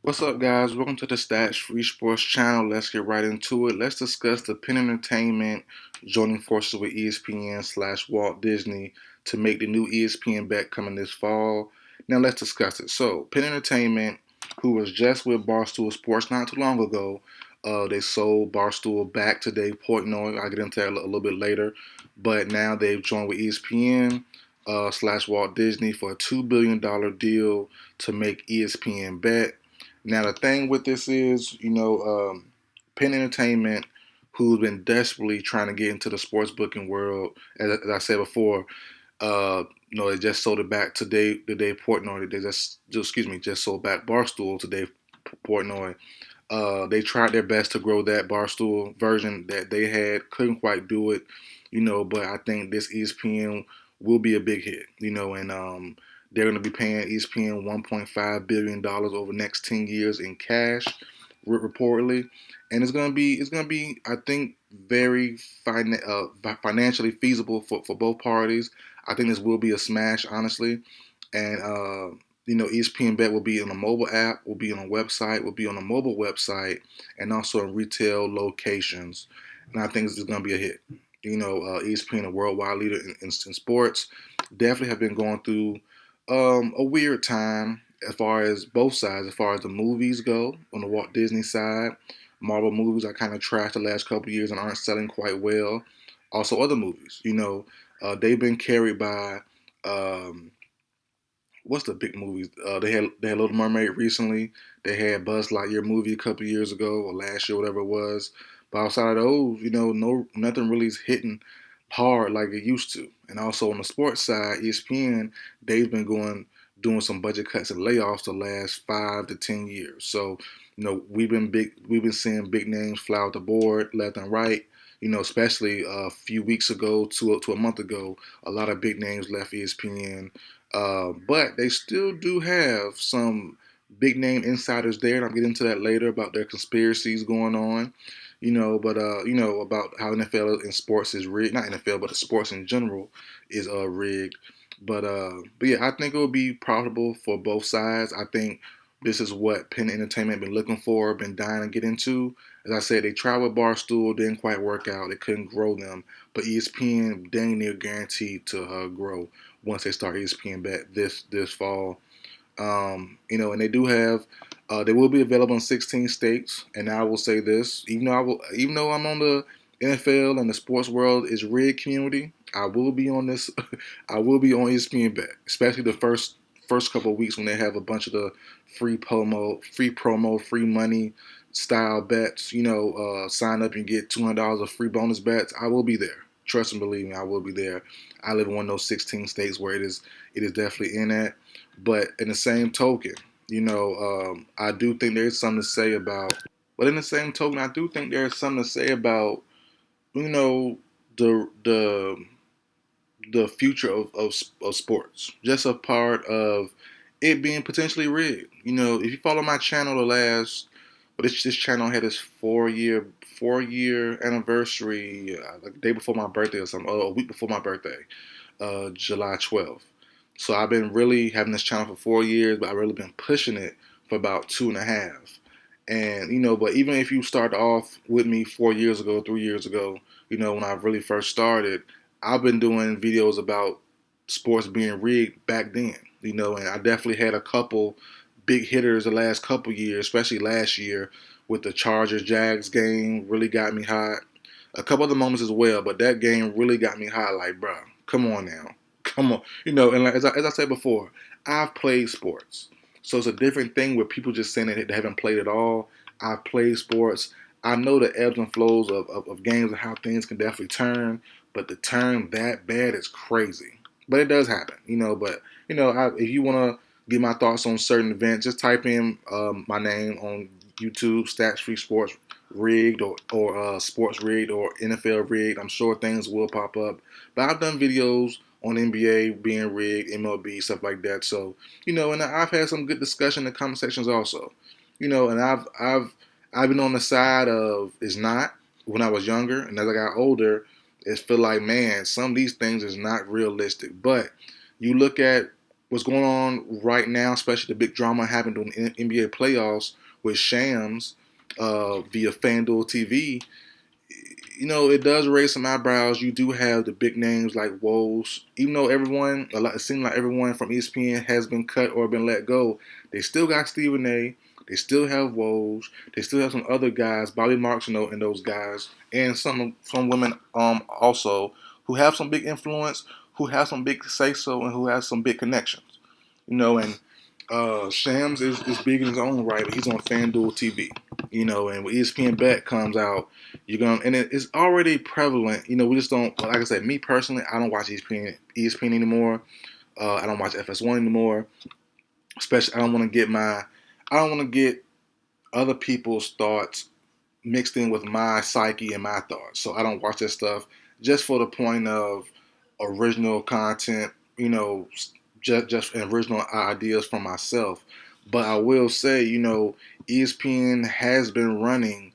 What's up, guys? Welcome to the Stats Free Sports channel. Let's get right into it. Let's discuss the PENN Entertainment joining forces with ESPN / Walt Disney to make the new ESPN bet coming this fall. Now, let's discuss it. So, PENN Entertainment, who was just with Barstool Sports not too long ago, they sold Barstool back to Dave Portnoy. I'll get into that a little bit later. But now they've joined with ESPN / Walt Disney for a $2 billion deal to make ESPN bet. Now the thing with this is, Penn Entertainment, who's been desperately trying to get into the sports booking world, as I said before, they just sold it back to Dave Portnoy. They just sold back Barstool to Dave Portnoy. They tried their best to grow that Barstool version that they had, couldn't quite do it, but I think this ESPN will be a big hit, and they're going to be paying ESPN $1.5 billion over the next 10 years in cash, reportedly, and it's going to be I think very financially feasible for both parties. I think this will be a smash, honestly, and ESPN Bet will be on a mobile app, will be on a website, will be on a mobile website, and also in retail locations. And I think this is going to be a hit. ESPN, a worldwide leader in sports, definitely have been going through a weird time as far as both sides, as far as the movies go. On the Walt Disney side, Marvel movies are kind of trashed the last couple of years and aren't selling quite well. Also, other movies, they've been carried by what's the big movies? They had Little Mermaid recently. They had Buzz Lightyear movie a couple years ago or last year, whatever it was. But outside of those, nothing really is hitting hard like it used to. And also on the sports side, ESPN, they've been doing some budget cuts and layoffs the last 5 to 10 years. So, we've been seeing big names fly out the board left and right. Especially a few weeks ago to a month ago, a lot of big names left ESPN. But they still do have some big name insiders there, and I'll get into that later about their conspiracies going on. About how NFL and sports is rigged. Not NFL, but the sports in general is rigged. But yeah, I think it will be profitable for both sides. I think this is what Penn Entertainment been looking for, been dying to get into. As I said, they tried with Barstool, didn't quite work out. They couldn't grow them, but ESPN dang near guaranteed to grow once they start ESPN Bet this fall. And they do have they will be available in 16 states. And I will say this, even though I'm on the NFL and the sports world is rigged community, I will be on this. I will be on ESPN Bet, especially the first couple of weeks when they have a bunch of the free money style bets. Sign up and get $200 of free bonus bets. I will be there. Trust and believe me, I will be there. I live in one of those 16 states where it is definitely in that. But in the same token, I do think there's something to say about. But in the same token, I do think there's something to say about you know the the the future of sports. Just a part of it being potentially rigged. If you follow my channel, but this channel had its 4-year anniversary, like the day before my birthday or something, a week before my birthday, July 12th. So I've been really having this channel for 4 years, but I've really been pushing it for about 2.5. And but even if you start off with me 4 years ago, 3 years ago, when I really first started, I've been doing videos about sports being rigged back then. And I definitely had a couple big hitters the last couple years, especially last year with the Chargers Jags game, really got me hot. A couple other moments as well, but that game really got me hot. Like, bro, come on now, come on. And like, as I said before, I've played sports, so it's a different thing with people just saying that they haven't played at all. I've played sports. I know the ebbs and flows of games and how things can definitely turn, but to turn that bad is crazy. But it does happen, But if you want to get my thoughts on certain events, just type in my name on YouTube, Stats Free Sports Rigged or Sports Rigged or NFL Rigged. I'm sure things will pop up. But I've done videos on NBA being rigged, MLB, stuff like that. So, and I've had some good discussion in the comment sections also. And I've been on the side of it's not when I was younger, and as I got older, it's feel like, man, some of these things is not realistic. But you look at what's going on right now, especially the big drama happened during the NBA playoffs with Shams via FanDuel TV, it does raise some eyebrows. You do have the big names like Woj, even though it seems like everyone from ESPN has been cut or been let go. They still got Stephen A. They still have Woj. They still have some other guys, Bobby Marks and those guys, and some women also who have some big influence, who have some big say so, and who have some big connections. And Shams is big in his own right, but he's on FanDuel TV. And when ESPN Bet comes out, it's already prevalent. We just don't, like I said, me personally, I don't watch ESPN anymore. I don't watch FS1 anymore. Especially, I don't want to get other people's thoughts mixed in with my psyche and my thoughts. So I don't watch that stuff just for the point of original content, just original ideas from myself. But I will say, ESPN has been running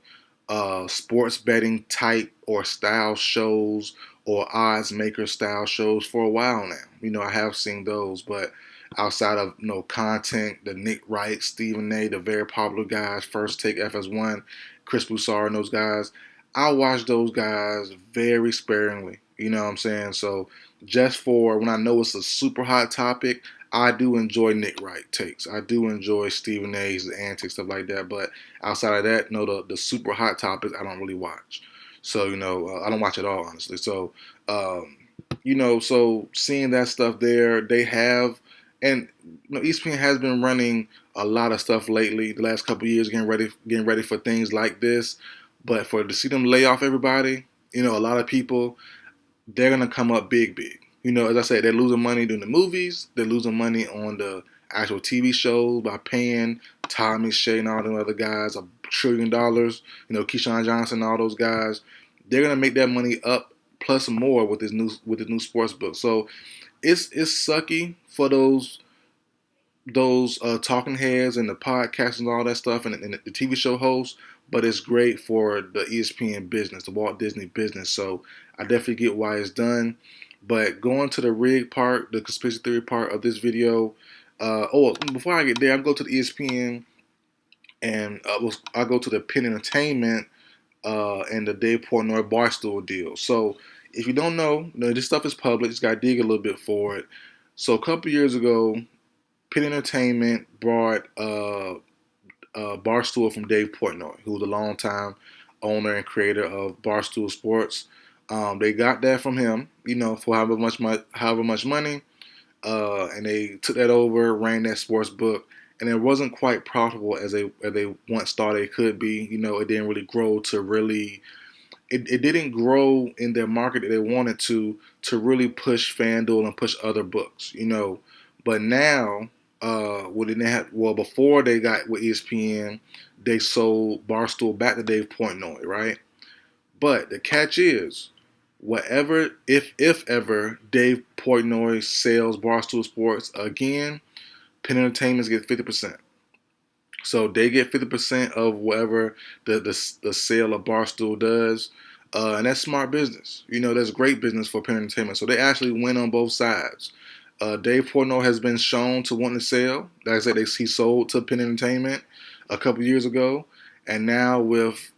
sports betting type or style shows or odds maker style shows for a while now. I have seen those, but outside of content, the Nick Wright, Stephen A, the very popular guys, First Take FS1, Chris Broussard, and those guys, I watch those guys very sparingly. You know what I'm saying? So just for when I know it's a super hot topic, I do enjoy Nick Wright takes. I do enjoy Stephen A's antics, stuff like that. But outside of that, the super hot topics I don't really watch. So I don't watch it all, honestly. So so seeing that stuff there, they have, and ESPN has been running a lot of stuff lately. The last couple of years, getting ready for things like this. But to see them lay off everybody, a lot of people, they're gonna come up big, big. As I said, they're losing money doing the movies. They're losing money on the actual TV shows by paying Tommy, Shea, and all them other guys $1 trillion. Keyshawn Johnson, and all those guys. They're gonna make that money up plus more with this new sports book. So it's sucky for those talking heads and the podcasts and all that stuff and the TV show hosts, but it's great for the ESPN business, the Walt Disney business. So I definitely get why it's done. But going to the rig part, the conspiracy theory part of this video, before I get there, I'll go to the ESPN and I'll go to the PENN Entertainment and the Dave Portnoy Barstool deal. So if you don't know, this stuff is public. Just got to dig a little bit for it. So a couple years ago, PENN Entertainment brought Barstool from Dave Portnoy, who was a longtime owner and creator of Barstool Sports. They got that from him, for however much money, and they took that over, ran that sports book, and it wasn't quite profitable as they once thought it could be. It didn't really grow to really. It didn't grow in their market that they wanted to really push FanDuel and push other books, But now, before they got with ESPN, they sold Barstool back to Dave Portnoy, right? But the catch is, if ever Dave Portnoy sells Barstool Sports again, PENN Entertainment gets 50%. So they get 50% of whatever the sale of Barstool does. And that's smart business. That's great business for PENN Entertainment. So they actually win on both sides. Dave Portnoy has been shown to want to sell. Like I said, he sold to PENN Entertainment a couple years ago. And now with,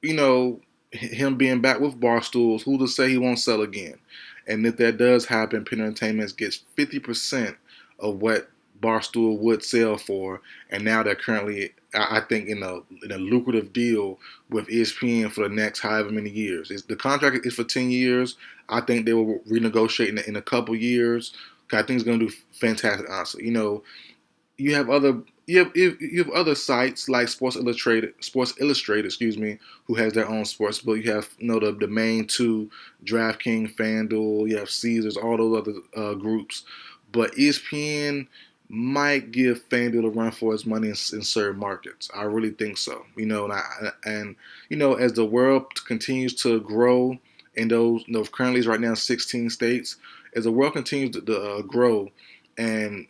him being back with Barstools, who to say he won't sell again? And if that does happen, PENN Entertainment gets 50% of what Barstool would sell for, and now they're currently, I think, in a lucrative deal with ESPN for the next however many years. The contract is for 10 years. I think they will renegotiate in a couple years. I think it's going to do fantastic, honestly. You have other sites like Sports Illustrated, who has their own sports book. You have the main two, DraftKings, FanDuel. You have Caesars, all those other groups. But ESPN might give FanDuel a run for its money in certain markets. I really think so. And as the world continues to grow in those, currently it's right now 16 states. As the world continues to grow and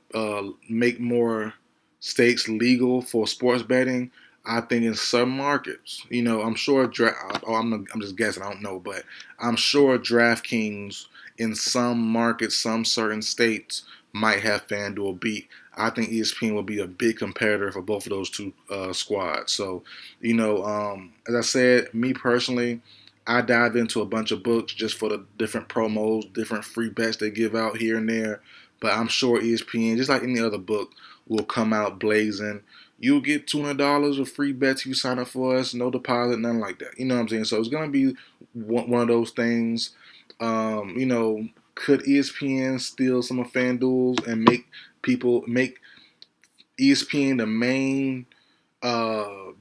make more states legal for sports betting, I think in some markets, I'm sure. I'm just guessing. I don't know, but I'm sure DraftKings in some markets, some certain states, might have FanDuel beat. I think ESPN will be a big competitor for both of those two squads. So, as I said, me personally, I dive into a bunch of books just for the different promos, different free bets they give out here and there. But I'm sure ESPN, just like any other book, will come out blazing. You'll get $200 of free bets if you sign up for us, no deposit, nothing like that. You know what I'm saying? So it's gonna be one of those things. Could ESPN steal some of FanDuel's and make ESPN the main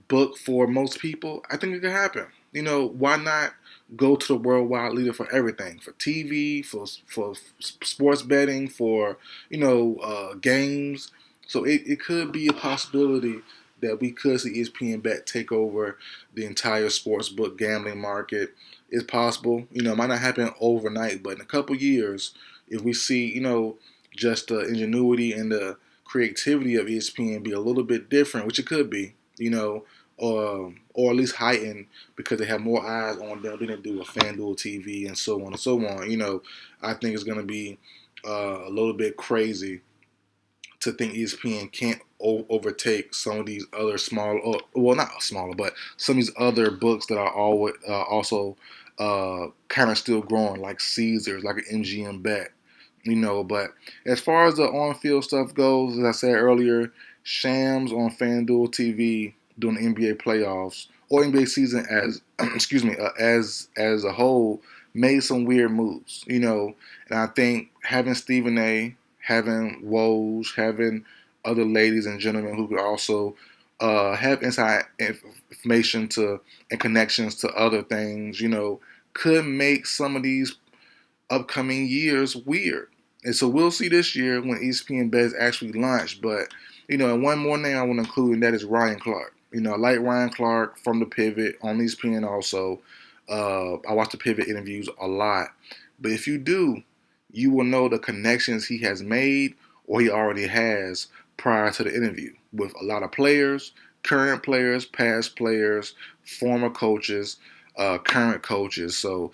book for most people? I think it could happen. Why not go to the worldwide leader for everything, for TV, for sports betting, for games. So it could be a possibility that we could see ESPN Bet take over the entire sportsbook gambling market. It's possible. It might not happen overnight, but in a couple years, if we see, just the ingenuity and the creativity of ESPN be a little bit different, which it could be, or at least heightened because they have more eyes on them than they do with FanDuel TV and so on and so on. I think it's going to be a little bit crazy to think ESPN can't overtake some of these other smaller, well, not smaller, but some of these other books that are always also kind of still growing, like Caesars, like an MGM Bet. But as far as the on-field stuff goes, as I said earlier, Shams on FanDuel TV during the NBA playoffs or NBA season as excuse me as a whole made some weird moves. And I think having Stephen A, having Woj, having other ladies and gentlemen who could also have inside information to and connections to other things, could make some of these upcoming years weird. And so we'll see this year when ESPN Bet is actually launched. But, and one more name I want to include, and that is Ryan Clark. I like Ryan Clark from The Pivot on ESPN also. I watch The Pivot interviews a lot. But if you do, you will know the connections he has made or he already has prior to the interview with a lot of players, current players, past players, former coaches, current coaches. So,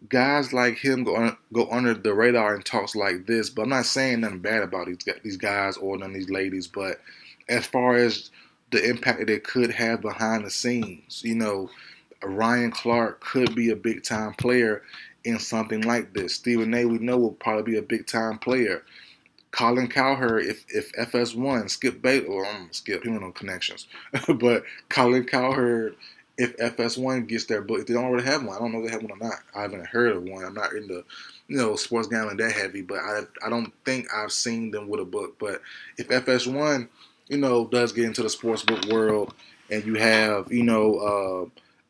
guys like him go under the radar in talks like this. But I'm not saying nothing bad about these guys or none of these ladies. But as far as the impact that they could have behind the scenes, Ryan Clark could be a big time player in something like this. Stephen A, we know, will probably be a big time player. Colin Cowherd, if FS1, Skip Bayless, or Skip, he don't know connections, but Colin Cowherd, if FS1 gets their book, if they don't already have one, I don't know if they have one or not. I haven't heard of one. I'm not in the, sports gambling that heavy, but I don't think I've seen them with a book. But if FS1, does get into the sports book world, and you have,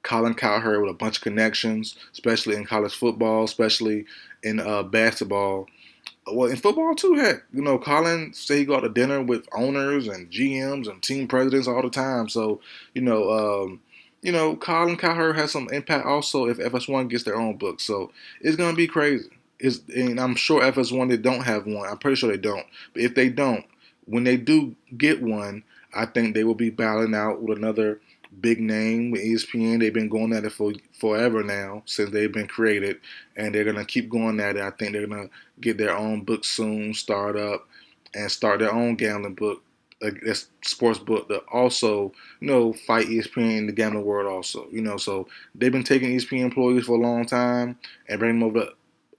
Colin Cowherd with a bunch of connections, especially in college football, especially in basketball. Well, in football too, heck, Colin say he go out to dinner with owners and GMs and team presidents all the time. So, Colin Cowherd has some impact also if FS1 gets their own book. So it's gonna be crazy. And I'm sure FS1 they don't have one. I'm pretty sure they don't. But if they don't, when they do get one, I think they will be battling out with another big name with ESPN. They've been going at it for forever now since they've been created, and they're gonna keep going at it. I think they're gonna get their own book soon, start up, and start their own gambling book, sports book that also fight ESPN in the gambling world also. So they've been taking ESPN employees for a long time and bringing them over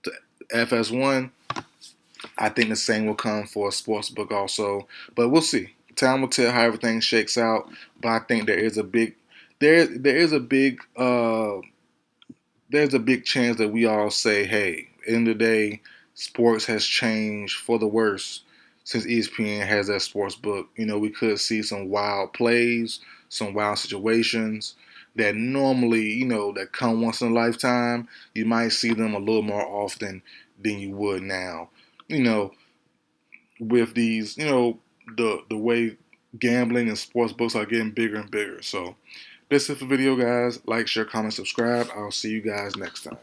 to FS1. I think the same will come for a sports book also, but we'll see. Time will tell how everything shakes out. But I think there's a big chance that we all say, hey, end of the day, sports has changed for the worse since ESPN has that sports book. We could see some wild plays, some wild situations that normally, that come once in a lifetime. You might see them a little more often than you would now. With these, the way gambling and sports books are getting bigger and bigger. So that's it for the video, guys. Like, share, comment, subscribe. I'll see you guys next time.